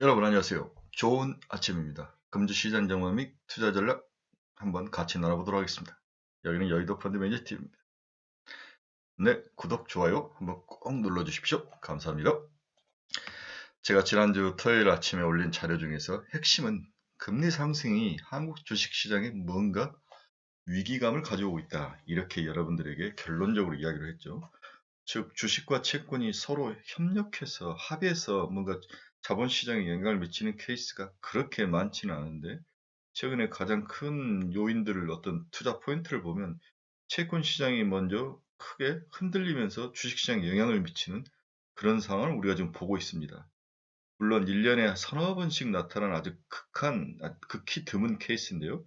여러분 안녕하세요. 좋은 아침입니다. 금주시장 전망 및 투자 전략 한번 같이 나눠보도록 하겠습니다. 여기는 여의도 펀드 매니저팀입니다. 네, 구독, 좋아요 한번 꼭 눌러주십시오. 감사합니다. 제가 지난주 토요일 아침에 올린 자료 중에서 핵심은 금리 상승이 한국 주식시장에 뭔가 위기감을 가져오고 있다. 이렇게 여러분들에게 결론적으로 이야기를 했죠. 즉 주식과 채권이 서로 협력해서 합해서 뭔가 자본시장에 영향을 미치는 케이스가 그렇게 많지는 않은데 최근에 가장 큰 요인들을 어떤 투자 포인트를 보면 채권 시장이 먼저 크게 흔들리면서 주식 시장에 영향을 미치는 그런 상황을 우리가 지금 보고 있습니다. 물론 1년에 서너 번씩 나타나는 아주 극히 드문 케이스인데요.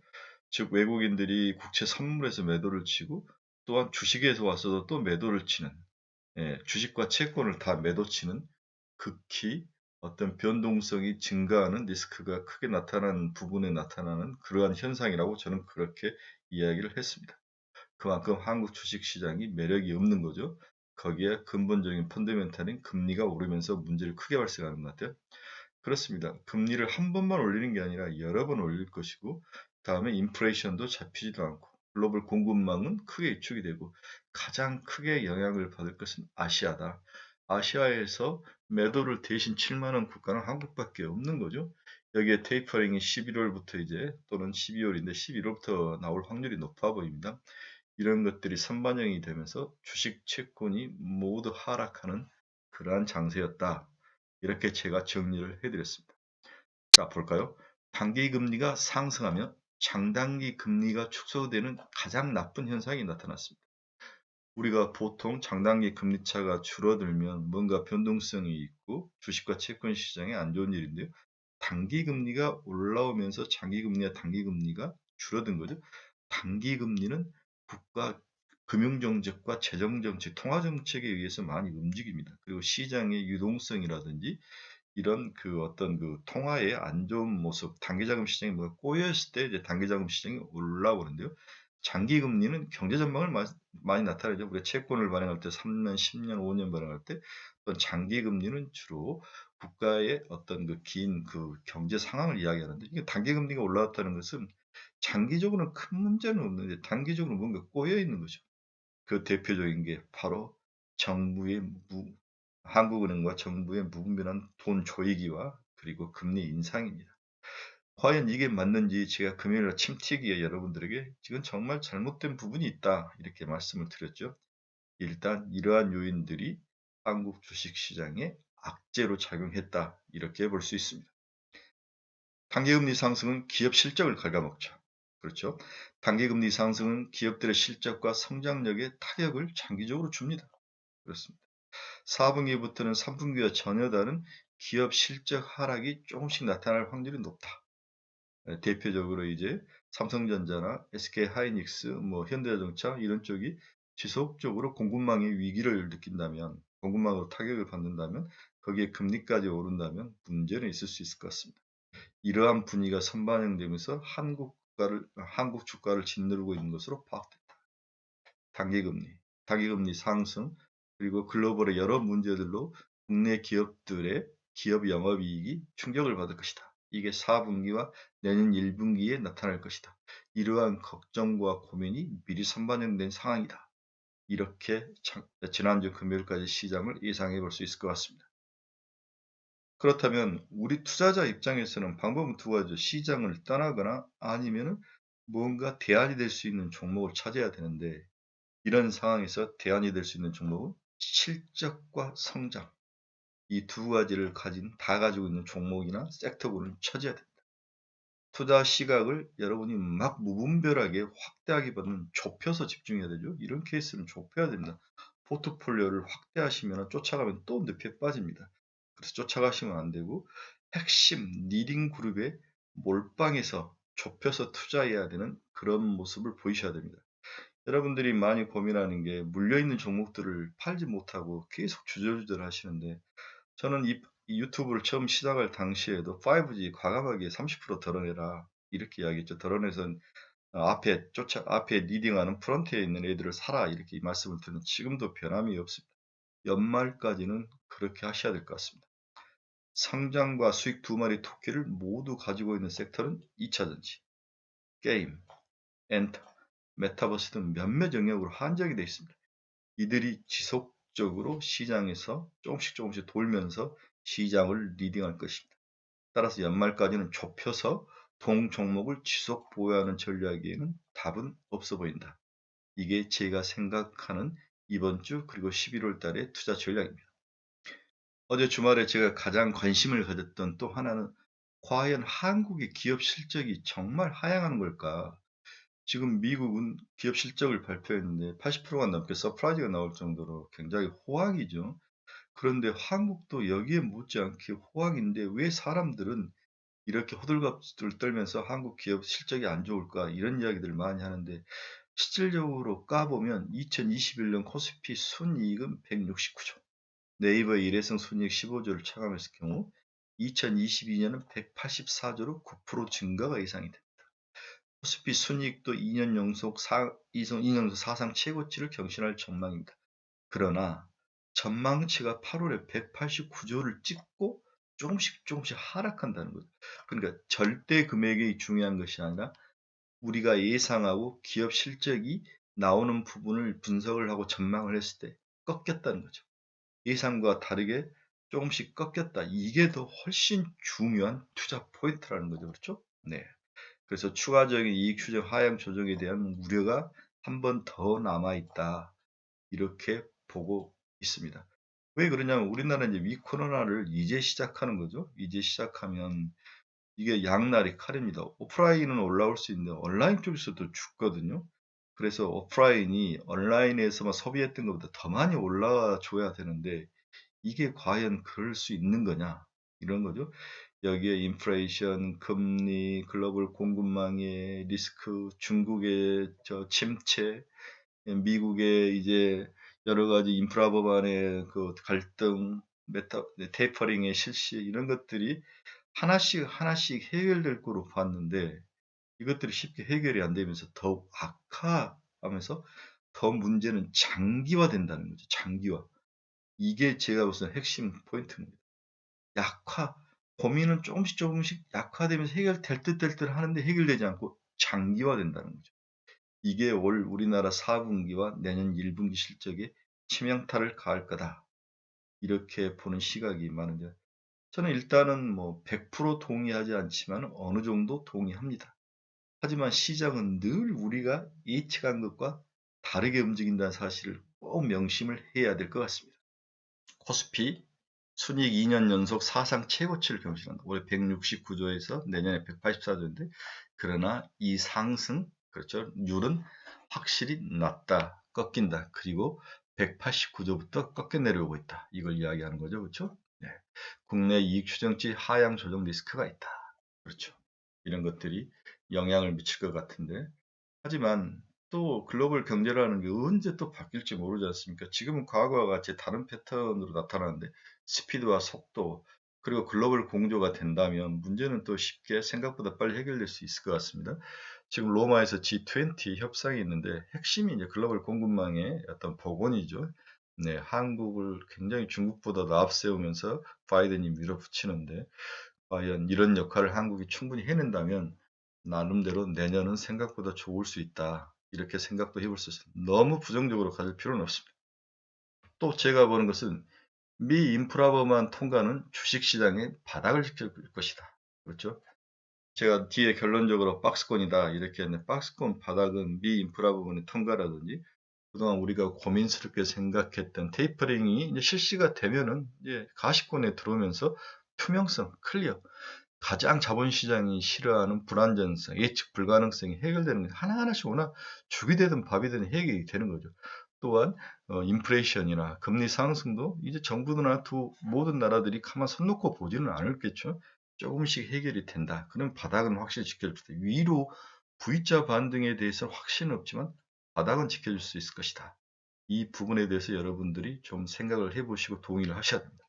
즉 외국인들이 국채 선물에서 매도를 치고 또한 주식에서 와서도 또 매도를 치는 주식과 채권을 다 매도치는 극히 어떤 변동성이 증가하는 리스크가 크게 나타나는 부분에 나타나는 그러한 현상이라고 저는 그렇게 이야기를 했습니다. 그만큼 한국 주식시장이 매력이 없는 거죠. 거기에 근본적인 펀더멘탈인 금리가 오르면서 문제를 크게 발생하는 것 같아요. 그렇습니다. 금리를 한 번만 올리는 게 아니라 여러 번 올릴 것이고 다음에 인플레이션도 잡히지도 않고 글로벌 공급망은 크게 위축이 되고 가장 크게 영향을 받을 것은 아시아다. 아시아에서 매도를 대신 칠 만한 국가는 한국밖에 없는 거죠. 여기에 테이퍼링이 11월부터 이제 또는 12월인데 11월부터 나올 확률이 높아 보입니다. 이런 것들이 선반영이 되면서 주식 채권이 모두 하락하는 그러한 장세였다. 이렇게 제가 정리를 해드렸습니다. 자, 볼까요? 단기 금리가 상승하면 장단기 금리가 축소되는 가장 나쁜 현상이 나타났습니다. 우리가 보통 장단기 금리 차가 줄어들면 뭔가 변동성이 있고 주식과 채권 시장에 안 좋은 일인데요. 단기 금리가 올라오면서 장기 금리와 단기 금리가 줄어든 거죠. 단기 금리는 국가 금융 정책과 재정 정책, 통화 정책에 의해서 많이 움직입니다. 그리고 시장의 유동성이라든지 이런 그 어떤 그 통화의 안 좋은 모습, 단기자금 시장이 뭐가 꼬여있을 때 이제 단기자금 시장이 올라오는데요. 장기 금리는 경제 전망을 많이 나타내죠. 우리가 채권을 발행할 때 3년, 10년, 5년 발행할 때 어떤 장기 금리는 주로 국가의 어떤 그 긴 그 경제 상황을 이야기하는데 이게 단기 금리가 올라왔다는 것은 장기적으로는 큰 문제는 없는데 단기적으로 뭔가 꼬여 있는 거죠. 그 대표적인 게 바로 정부의 한국은행과 정부의 무분별한 돈 조이기와 그리고 금리 인상입니다. 과연 이게 맞는지 제가 금요일날 침튀기에 여러분들에게 지금 정말 잘못된 부분이 있다 이렇게 말씀을 드렸죠. 일단 이러한 요인들이 한국 주식시장에 악재로 작용했다 이렇게 볼 수 있습니다. 단기금리 상승은 기업 실적을 갉아먹죠. 그렇죠? 단기금리 상승은 기업들의 실적과 성장력에 타격을 장기적으로 줍니다. 그렇습니다. 4분기부터는 3분기와 전혀 다른 기업 실적 하락이 조금씩 나타날 확률이 높다. 대표적으로 이제 삼성전자나 SK하이닉스, 뭐 현대자동차 이런 쪽이 지속적으로 공급망의 위기를 느낀다면, 공급망으로 타격을 받는다면, 거기에 금리까지 오른다면 문제는 있을 수 있을 것 같습니다. 이러한 분위기가 선반영되면서 한국 주가를 짓누르고 있는 것으로 파악된다. 단기금리 상승, 그리고 글로벌의 여러 문제들로 국내 기업들의 기업 영업이익이 충격을 받을 것이다. 이게 4분기와 내년 1분기에 나타날 것이다. 이러한 걱정과 고민이 미리 선반영된 상황이다. 이렇게 지난주 금요일까지 시장을 예상해 볼 수 있을 것 같습니다. 그렇다면 우리 투자자 입장에서는 방법은 두 가지죠. 시장을 떠나거나 아니면은 뭔가 대안이 될 수 있는 종목을 찾아야 되는데 이런 상황에서 대안이 될 수 있는 종목은 실적과 성장 이 두 가지를 다 가지고 있는 종목이나 섹터군을 찾아야 됩니다. 투자 시각을 여러분이 막 무분별하게 확대하기보다는 좁혀서 집중해야 되죠. 이런 케이스는 좁혀야 됩니다. 포트폴리오를 확대하시면 쫓아가면 또 늪에 빠집니다. 그래서 쫓아가시면 안 되고 핵심 리딩 그룹에 몰빵해서 좁혀서 투자해야 되는 그런 모습을 보이셔야 됩니다. 여러분들이 많이 고민하는 게 물려있는 종목들을 팔지 못하고 계속 주저주절 하시는데 저는 이 유튜브를 처음 시작할 당시에도 5G 과감하게 30% 덜어내라 이렇게 이야기했죠. 덜어내서 앞에 리딩하는 프런트에 있는 애들을 사라 이렇게 말씀을 드리는 지금도 변함이 없습니다. 연말까지는 그렇게 하셔야 될 것 같습니다. 성장과 수익 두 마리 토끼를 모두 가지고 있는 섹터는 2차전지, 게임, 엔터, 메타버스 등 몇몇 영역으로 한정이 되어 있습니다. 이들이 지속적으로 시장에서 조금씩 돌면서 시장을 리딩할 것입니다. 따라서 연말까지는 좁혀서 동 종목을 지속 보유하는 전략에는 답은 없어 보인다. 이게 제가 생각하는 이번 주 그리고 11월 달의 투자 전략입니다. 어제 주말에 제가 가장 관심을 가졌던 또 하나는 과연 한국의 기업 실적이 정말 하향하는 걸까? 지금 미국은 기업 실적을 발표했는데 80%가 넘게 서프라이즈가 나올 정도로 굉장히 호황이죠. 그런데 한국도 여기에 못지않게 호황인데 왜 사람들은 이렇게 호들갑을 떨면서 한국 기업 실적이 안 좋을까 이런 이야기들을 많이 하는데 실질적으로 까보면 2021년 코스피 순이익은 169조, 네이버 일회성 순이익 15조를 차감했을 경우 2022년은 184조로 9% 증가가 예상이 됩니다. 코스피 순이익도 2년 연속 사상 최고치를 경신할 전망입니다. 그러나 전망치가 8월에 189조를 찍고 조금씩 하락한다는 거죠. 그러니까 절대 금액이 중요한 것이 아니라 우리가 예상하고 기업 실적이 나오는 부분을 분석을 하고 전망을 했을 때 꺾였다는 거죠. 예상과 다르게 조금씩 꺾였다. 이게 더 훨씬 중요한 투자 포인트라는 거죠. 그렇죠? 네. 그래서 추가적인 이익 추정 하향 조정에 대한 우려가 한 번 더 남아있다. 이렇게 보고 있습니다. 왜 그러냐면 우리나라는 이제 위코로나를 이제 시작하는 거죠. 이제 시작하면 이게 양날의 칼입니다. 오프라인은 올라올 수 있는데 온라인 쪽에서도 죽거든요. 그래서 오프라인이 온라인에서만 소비했던 것보다 더 많이 올라줘야 되는데 이게 과연 그럴 수 있는 거냐 이런 거죠. 여기에 인플레이션, 금리, 글로벌 공급망의 리스크, 중국의 침체, 미국의 이제 여러 가지 인프라 법안의 그 갈등, 테이퍼링의 실시 이런 것들이 하나씩 해결될 거로 봤는데 이것들이 쉽게 해결이 안 되면서 더욱 악화하면서 더 문제는 장기화된다는 거죠. 장기화. 이게 제가 보기엔 핵심 포인트입니다. 고민은 조금씩 약화되면서 해결될 듯 하는데 해결되지 않고 장기화된다는 거죠. 이게 올 우리나라 4분기와 내년 1분기 실적에 치명타를 가할 거다. 이렇게 보는 시각이 많은데 저는 일단은 뭐 100% 동의하지 않지만 어느 정도 동의합니다. 하지만 시장은 늘 우리가 예측한 것과 다르게 움직인다는 사실을 꼭 명심을 해야 될 것 같습니다. 코스피 순이익 2년 연속 사상 최고치를 경신한다. 올해 169조에서 내년에 184조인데 그러나 이 상승 그렇죠. 률은 확실히 낮다. 꺾인다. 그리고 189조부터 꺾여 내려오고 있다. 이걸 이야기하는 거죠. 그렇죠? 네. 국내 이익 추정치 하향 조정 리스크가 있다. 그렇죠. 이런 것들이 영향을 미칠 것 같은데 하지만 또 글로벌 경제라는 게 언제 또 바뀔지 모르지 않습니까? 지금은 과거와 같이 다른 패턴으로 나타나는데 스피드와 속도 그리고 글로벌 공조가 된다면 문제는 또 쉽게 생각보다 빨리 해결될 수 있을 것 같습니다. 지금 로마에서 G20 협상이 있는데 핵심이 이제 글로벌 공급망의 어떤 복원이죠. 네, 한국을 굉장히 중국보다도 앞세우면서 바이든이 밀어붙이는데 과연 이런 역할을 한국이 충분히 해낸다면 나름대로 내년은 생각보다 좋을 수 있다. 이렇게 생각도 해볼 수 있습니다. 너무 부정적으로 가질 필요는 없습니다. 또 제가 보는 것은 미 인프라법안 통과는 주식시장의 바닥을 지킬 것이다. 그렇죠? 제가 뒤에 결론적으로 박스권이다 이렇게 했는데 박스권 바닥은 미 인프라법안의 통과라든지 그동안 우리가 고민스럽게 생각했던 테이퍼링이 이제 실시가 되면은 이제 가시권에 들어오면서 투명성, 클리어, 가장 자본시장이 싫어하는 불안전성, 예측 불가능성이 해결되는 게 하나하나씩 오나 죽이 되든 밥이 되든 해결이 되는 거죠. 또한 인플레이션이나 금리 상승도 이제 정부나 모든 나라들이 가만 손 놓고 보지는 않을겠죠. 조금씩 해결이 된다. 그럼 바닥은 확실히 지켜줄 수 있다. 위로 V자 반등에 대해서는 확신은 없지만 바닥은 지켜줄 수 있을 것이다. 이 부분에 대해서 여러분들이 좀 생각을 해보시고 동의를 하셔야 됩니다.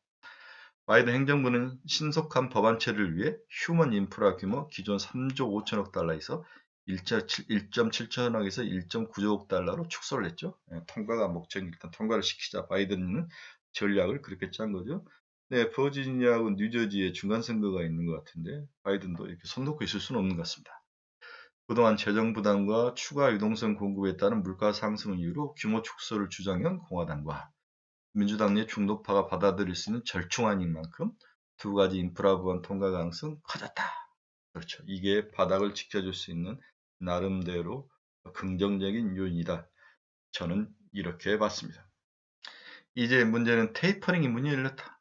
바이든 행정부는 신속한 법안체를 위해 휴먼 인프라 규모 기존 3조 5천억 달러에서 1.7천억에서 1.9조억 달러로 축소를 했죠. 통과가 목적이 일단 통과를 시키자 바이든은 전략을 그렇게 짠 거죠. 네, 버지니아하고 뉴저지에 중간 선거가 있는 것 같은데 바이든도 이렇게 손 놓고 있을 수는 없는 것 같습니다. 그동안 재정 부담과 추가 유동성 공급에 따른 물가 상승을 이유로 규모 축소를 주장한 공화당과 민주당 내 중도파가 받아들일 수 있는 절충안인 만큼 두 가지 인프라 부분 통과 가능성 커졌다. 그렇죠. 이게 바닥을 지켜줄 수 있는 나름대로 긍정적인 요인이다. 저는 이렇게 봤습니다. 이제 문제는 테이퍼링이 문이 열렸다.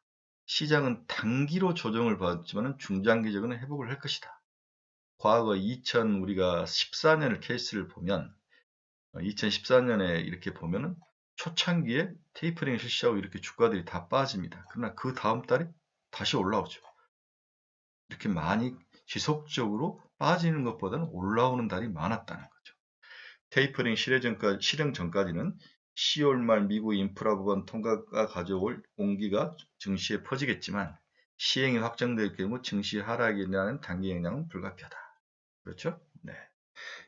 시장은 단기로 조정을 받았지만 중장기적으로 회복을 할 것이다. 과거 우리가 14년을 케이스를 보면 2014년에 이렇게 보면은 초창기에 테이퍼링을 실시하고 이렇게 주가들이 다 빠집니다. 그러나 그 다음 달에 다시 올라오죠. 이렇게 많이 지속적으로 빠지는 것보다는 올라오는 달이 많았다는 거죠. 테이퍼링 실행 전까지는 10월 말 미국 인프라 부분 통과가 가져올 온기가 증시에 퍼지겠지만 시행이 확정될 경우 증시 하락에 대한 단기 영향은 불가피하다. 그렇죠? 네.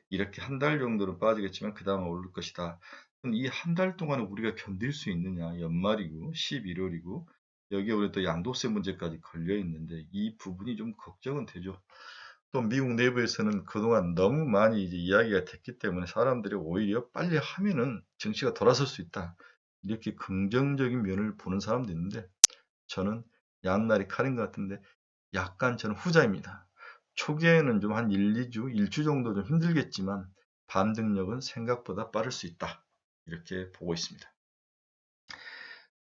이렇게 한 달 정도는 빠지겠지만 그 다음에 오를 것이다. 이 한 달 동안에 우리가 견딜 수 있느냐. 연말이고 11월이고 여기에 우리 또 양도세 문제까지 걸려 있는데 이 부분이 좀 걱정은 되죠. 또 미국 내부에서는 그동안 너무 많이 이제 이야기가 됐기 때문에 사람들이 오히려 빨리 하면은 증시가 돌아설 수 있다. 이렇게 긍정적인 면을 보는 사람도 있는데 저는 양날이 칼인 것 같은데 약간 저는 후자입니다. 초기에는 좀 한 1-2주, 1주 정도 좀 힘들겠지만 반등력은 생각보다 빠를 수 있다. 이렇게 보고 있습니다.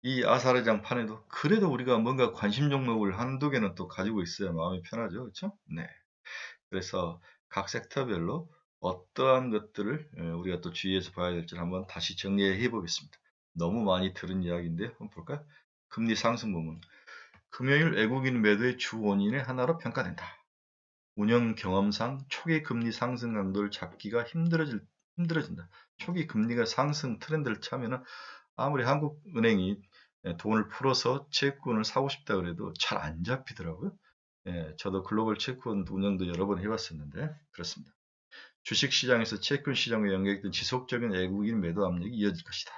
이 아사르장 판에도 그래도 우리가 뭔가 관심 종목을 한두 개는 또 가지고 있어야 마음이 편하죠. 그렇죠? 네. 그래서 각 섹터별로 어떠한 것들을 우리가 또 주의해서 봐야 될지를 한번 다시 정리해 보겠습니다. 너무 많이 들은 이야기인데 한번 볼까요? 금리 상승 부분. 금요일 외국인 매도의 주 원인의 하나로 평가된다. 운영 경험상 초기 금리 상승 강도를 잡기가 힘들어진다. 초기 금리가 상승 트렌드를 차면은 아무리 한국은행이 돈을 풀어서 채권을 사고 싶다 그래도 잘 안 잡히더라고요. 저도 글로벌 채권 운영도 여러 번 해봤었는데 그렇습니다. 주식시장에서 채권 시장과 연결된 지속적인 외국인 매도 압력이 이어질 것이다.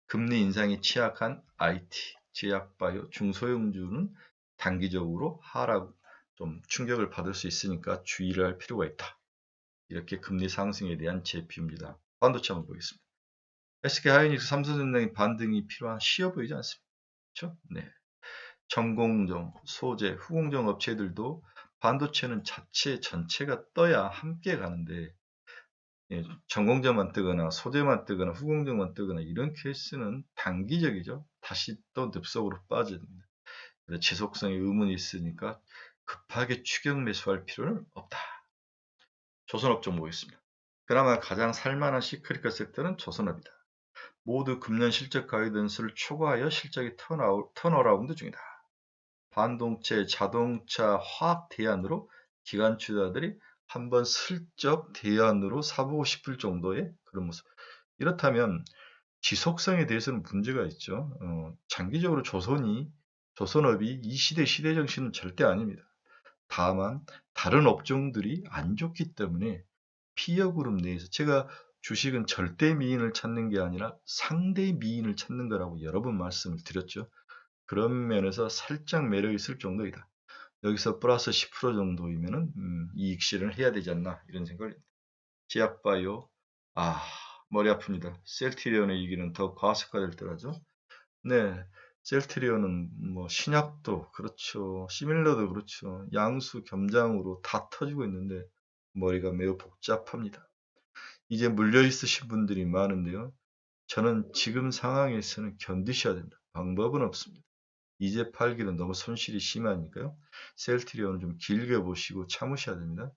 금리 인상이 취약한 IT, 제약바이오, 중소형주는 단기적으로 하락, 좀 충격을 받을 수 있으니까 주의를 할 필요가 있다. 이렇게 금리 상승에 대한 제표입니다. 반도체 한번 보겠습니다. SK하이닉스, 삼성전자의 반등이 필요한 시어 보이지 않습니까? 그렇죠? 네. 전공정, 소재, 후공정 업체들도 반도체는 전체가 떠야 함께 가는데 전공정만 뜨거나 소재만 뜨거나 후공정만 뜨거나 이런 케이스는 단기적이죠. 다시 또 늪속으로 빠집니다. 지속성에 의문이 있으니까 급하게 추격 매수할 필요는 없다. 조선업종 보겠습니다. 그나마 가장 살만한 시크릿 섹터는 조선업이다. 모두 금년 실적 가이던스를 초과하여 실적이 턴어라운드 중이다. 반도체, 자동차, 화학 대안으로 기관주자들이 한번 슬쩍 대안으로 사보고 싶을 정도의 그런 모습. 이렇다면 지속성에 대해서는 문제가 있죠. 장기적으로 조선업이 이 시대 정신은 절대 아닙니다. 다만 다른 업종들이 안 좋기 때문에 피어 그룹 내에서 제가 주식은 절대 미인을 찾는 게 아니라 상대 미인을 찾는 거라고 여러 번 말씀을 드렸죠. 그런 면에서 살짝 매력 있을 정도이다. 여기서 플러스 10% 정도이면은 이익 실현을 해야 되지 않나 이런 생각을. 제약바이오, 머리 아픕니다. 셀트리온의 이익은 더 과속화될 때라죠. 네, 셀트리온은 뭐 신약도 그렇죠, 시밀러도 그렇죠, 양수 겸장으로 다 터지고 있는데 머리가 매우 복잡합니다. 이제 물려 있으신 분들이 많은데요. 저는 지금 상황에서는 견디셔야 됩니다. 방법은 없습니다. 이제 팔기는 너무 손실이 심하니까요. 셀트리온은 좀 길게 보시고 참으셔야 됩니다.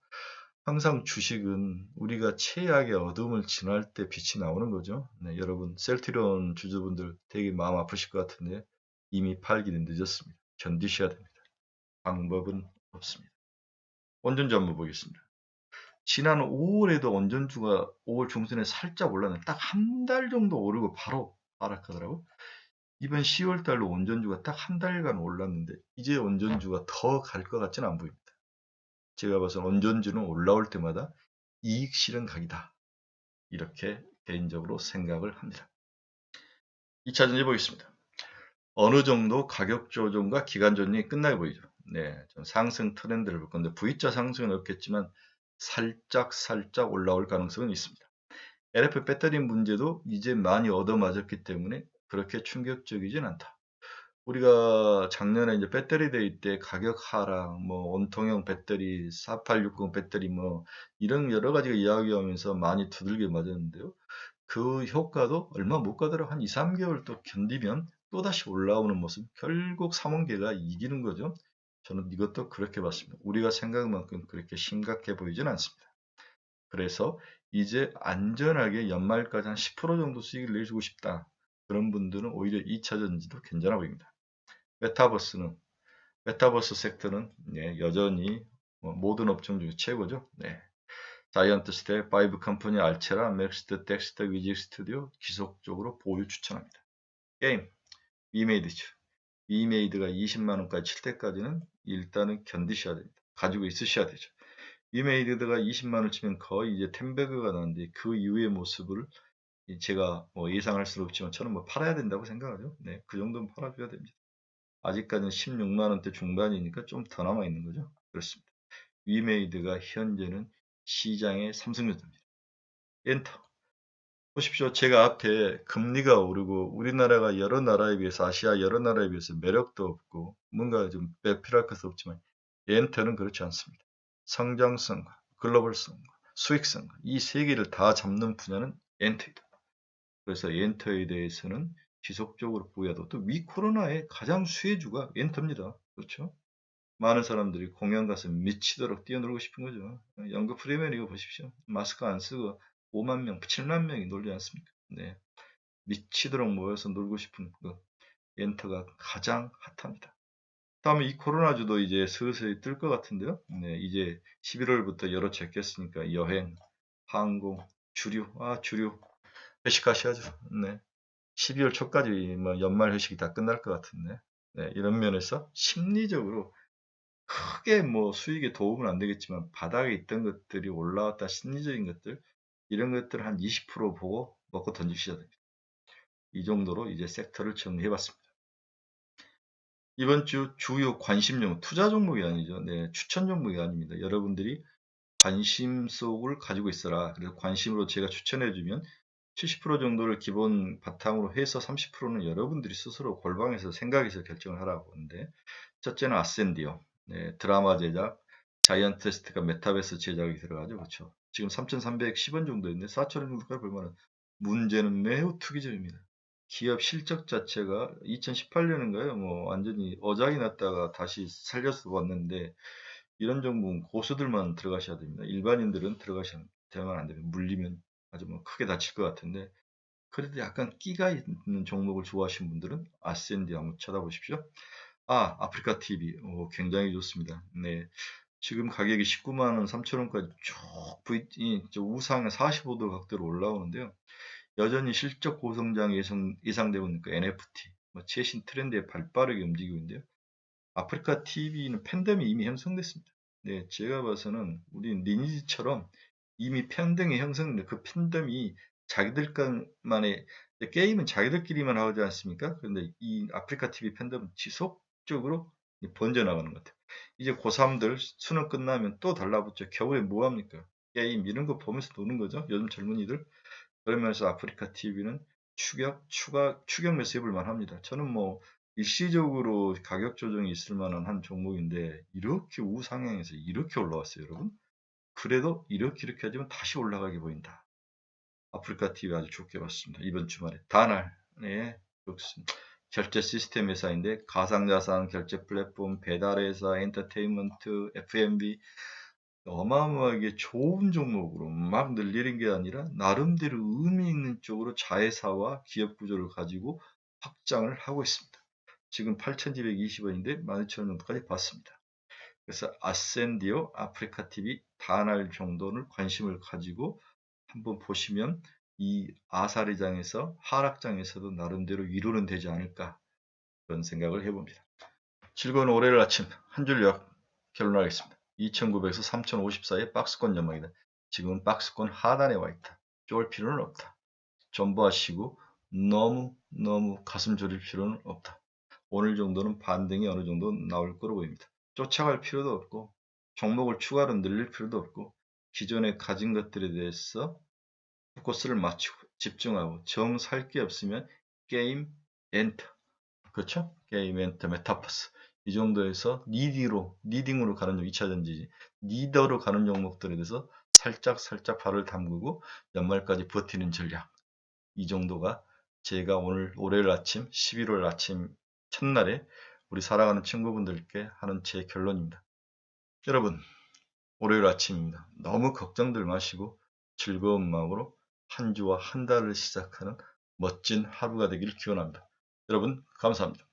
항상 주식은 우리가 최악의 어둠을 지날 때 빛이 나오는 거죠. 네, 여러분 셀트리온 주주분들 되게 마음 아프실 것 같은데 이미 팔기는 늦었습니다. 견디셔야 됩니다. 방법은 없습니다. 원전주 한번 보겠습니다. 지난 5월에도 원전주가 5월 중순에 살짝 올랐는데 딱 한 달 정도 오르고 바로 하락하더라고요. 이번 10월 달로 원전주가 딱 한 달간 올랐는데 이제 원전주가 더 갈 것 같지는 안 보입니다. 제가 봐서 원전주는 올라올 때마다 이익 실현 각이다. 이렇게 개인적으로 생각을 합니다. 2차전지 보겠습니다. 어느 정도 가격 조정과 기간 조정이 끝나 보이죠. 네, 좀 상승 트렌드를 볼 건데 V자 상승은 없겠지만 살짝 올라올 가능성은 있습니다. LF 배터리 문제도 이제 많이 얻어맞았기 때문에 그렇게 충격적이진 않다. 우리가 작년에 이제 배터리 데이 때 가격 하락, 뭐 원통형 배터리, 4860 배터리 뭐 이런 여러 가지가 이야기하면서 많이 두들겨 맞았는데요. 그 효과도 얼마 못 가더라도 한 2~3개월 또 견디면 또다시 올라오는 모습, 결국 삼원계가 이기는 거죠. 저는 이것도 그렇게 봤습니다. 우리가 생각한 만큼 그렇게 심각해 보이진 않습니다. 그래서 이제 안전하게 연말까지 한 10% 정도 수익을 내주고 싶다. 그런 분들은 오히려 2차 전지도 괜찮아 보입니다. 메타버스는 메타버스 섹터는 여전히 모든 업종 중에 최고죠. 네. 자이언트 스텝, 바이브 컴퍼니, 알체라, 맥스트, 덱스터, 위직 스튜디오 지속적으로 보유 추천합니다. 게임, 위메이드죠. 위메이드가 20만원까지 칠 때까지는 일단은 견디셔야 됩니다. 가지고 있으셔야 되죠. 위메이드가 20만원 치면 거의 이제 템베그가 나는데 그 이후의 모습을 제가 예상할 수는 없지만 저는 팔아야 된다고 생각하죠. 네, 그 정도는 팔아줘야 됩니다. 아직까지는 16만원대 중반이니까 좀 더 남아있는 거죠. 그렇습니다. 위메이드가 현재는 시장의 삼성전자입니다. 엔터. 보십시오. 제가 앞에 금리가 오르고 우리나라가 여러 나라에 비해서 아시아 여러 나라에 비해서 매력도 없고 뭔가 좀 필요할 것도 없지만 엔터는 그렇지 않습니다. 성장성과 글로벌성과 수익성과 이 세 개를 다 잡는 분야는 엔터이다. 그래서 엔터에 대해서는 지속적으로 보여도 또 위코로나의 가장 수혜주가 엔터입니다. 그렇죠? 많은 사람들이 공연 가서 미치도록 뛰어놀고 싶은 거죠. 영국 프리미어리그 보십시오. 마스크 안 쓰고 5만 명, 7만 명이 놀지 않습니까? 네. 미치도록 모여서 놀고 싶은 그 엔터가 가장 핫합니다. 다음에 이 코로나주도 이제 슬슬 뜰 것 같은데요. 네, 이제 11월부터 여러 제꼈으니까 여행, 항공, 주류 회식 가셔야죠. 네. 12월 초까지 뭐 연말 회식이 다 끝날 것 같은데. 네, 이런 면에서 심리적으로 크게 수익에 도움은 안 되겠지만 바닥에 있던 것들이 올라왔다 심리적인 것들 이런 것들 한 20% 보고 먹고 던지셔야 됩니다. 이 정도로 이제 섹터를 정리해 봤습니다. 이번 주 주요 관심 종목, 투자 종목이 아니죠. 네, 추천 종목이 아닙니다. 여러분들이 관심 속을 가지고 있어라. 그래서 관심으로 제가 추천해 주면 70% 정도를 기본 바탕으로 해서 30%는 여러분들이 스스로 골방에서 생각해서 결정을 하라고 하는데 첫째는 아센디오. 네, 드라마 제작, 자이언트 테스트가 메타버스 제작이 들어가죠. 그렇죠. 지금 3,310원 정도 있는데 4,000원 정도까지 볼만한 문제는 매우 투기적입니다. 기업 실적 자체가 2018년인가요? 완전히 어장이 났다가 다시 살려서 왔는데 이런 종목은 고수들만 들어가셔야 됩니다. 일반인들은 들어가시면 안 됩니다. 물리면 아주 크게 다칠 것 같은데 그래도 약간 끼가 있는 종목을 좋아하시는 분들은 아센디 한번 쳐다보십시오. 아프리카 TV. 굉장히 좋습니다. 네. 지금 가격이 19만 원, 3천 원까지 쭉 우상의 45도 각도로 올라오는데요. 여전히 실적 고성장이 예상되고 있는 NFT, 최신 트렌드에 발빠르게 움직이고 있는데요. 아프리카 TV는 팬덤이 이미 형성됐습니다. 네, 제가 봐서는 우리 리니지처럼 이미 팬덤이 형성된 그 팬덤이 자기들만의 게임은 자기들끼리만 하지 않습니까? 그런데 이 아프리카 TV 팬덤은 지속적으로 번져나가는 것 같아요. 이제 고3들 수능 끝나면 또 달라붙죠. 겨울에 뭐 합니까? 게임 이런 거 보면서 노는 거죠. 요즘 젊은이들. 그러면서 아프리카 TV는 추격 매수해볼 만합니다. 저는 일시적으로 가격 조정이 있을 만한 한 종목인데 이렇게 우상향에서 이렇게 올라왔어요, 여러분. 그래도 이렇게 하지만 다시 올라가게 보인다. 아프리카 TV 아주 좋게 봤습니다. 이번 주말에 다날 그렇습니다. 결제 시스템 회사인데 가상자산 결제 플랫폼, 배달회사, 엔터테인먼트, F&B 어마어마하게 좋은 종목으로 막 늘리는 게 아니라 나름대로 의미 있는 쪽으로 자회사와 기업 구조를 가지고 확장을 하고 있습니다. 지금 8,220원인데 12,000원 정도까지 봤습니다. 그래서 아센디오, 아프리카 TV, 다날 정도는 관심을 가지고 한번 보시면 이 아사리장에서 하락장에서도 나름대로 위로는 되지 않을까 그런 생각을 해봅니다. 즐거운 월요일 아침 한 줄 요약 결론하겠습니다. 2,900에서 3,050 사이의 박스권 전망이다. 지금은 박스권 하단에 와 있다. 쫄 필요는 없다. 존버하시고 너무 가슴 졸일 필요는 없다. 오늘 정도는 반등이 어느 정도 나올 거로 보입니다. 쫓아갈 필요도 없고 종목을 추가로 늘릴 필요도 없고 기존에 가진 것들에 대해서 포커스를 맞추고 집중하고 정 살 게 없으면 게임 엔터, 그렇죠? 게임 엔터 메타버스 이 정도에서 리딩으로 가는 2차전지 리더로 가는 종목들에 대해서 살짝 발을 담그고 연말까지 버티는 전략, 이 정도가 제가 오늘 월요일 아침 11월 아침 첫날에 우리 살아가는 친구분들께 하는 제 결론입니다. 여러분, 월요일 아침입니다. 너무 걱정들 마시고 즐거운 마음으로 한 주와 한 달을 시작하는 멋진 하루가 되길 기원합니다. 여러분, 감사합니다.